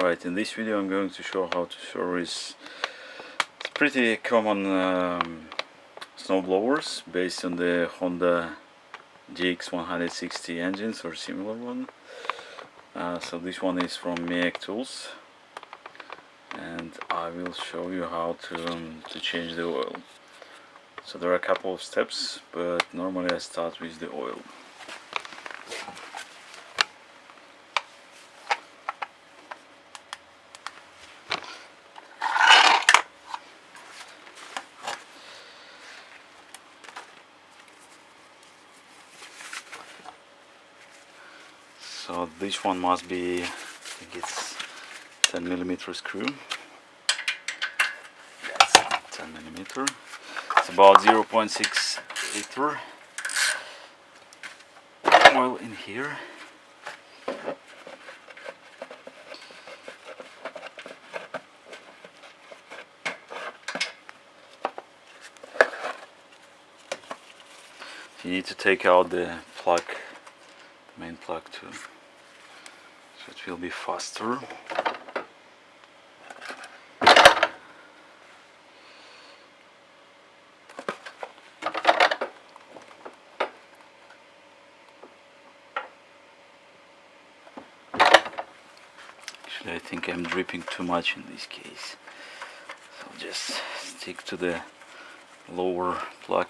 Right, in this video I'm going to show how to service pretty common snowblowers based on the Honda GX160 engines or similar one. So this one is from Meec Tools, and I will show you how to change the oil. So there are a couple of steps, but normally I start with the oil. So this one must be, I think it's 10mm screw. That's 10mm. It's about 0.6 liter oil in here. You need to take out the plug, the main plug too, so it will be faster. Actually, I think I'm dripping too much in this case, so I'll just stick to the lower plug.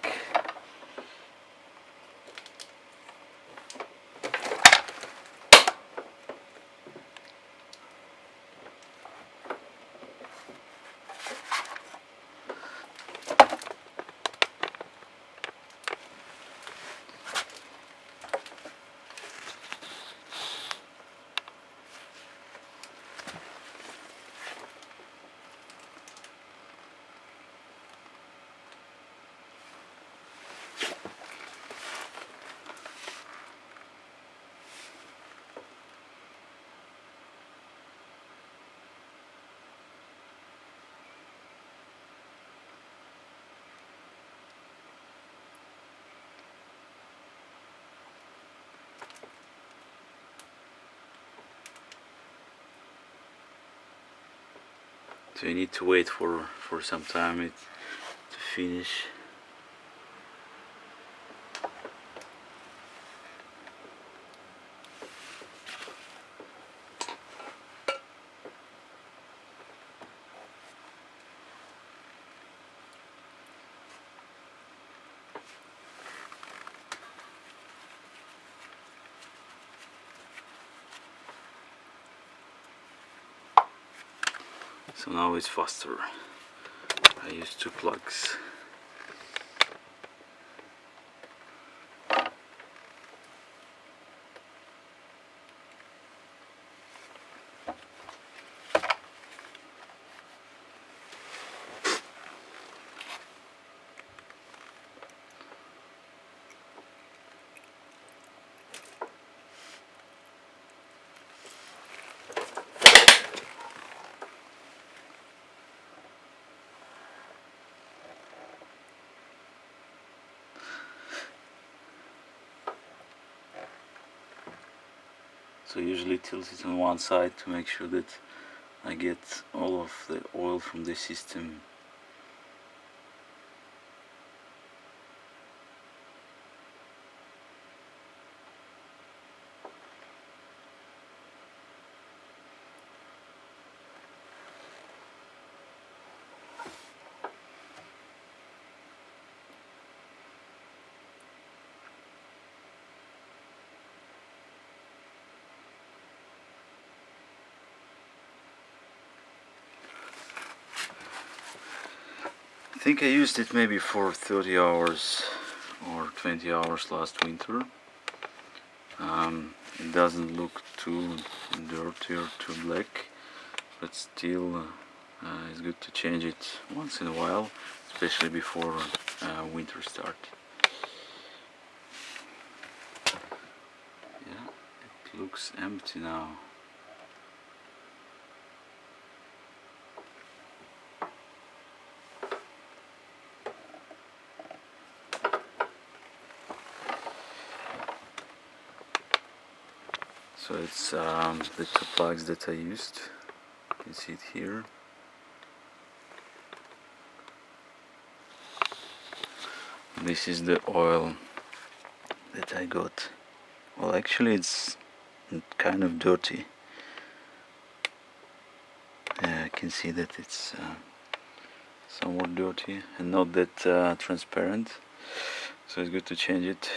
So you need to wait for some time to finish. So now it's faster. I use 2 plugs. So usually tilt it on one side to make sure that I get all of the oil from the system. I think I used it maybe for 30 hours or 20 hours last winter. It doesn't look too dirty or too black, but still it's good to change it once in a while, especially before winter start. Yeah, it looks empty now. So it's the 2 plugs that I used. You can see it here. This is the oil that I got. Well, actually it's kind of dirty. I can see that it's somewhat dirty and not that transparent, so it's good to change it.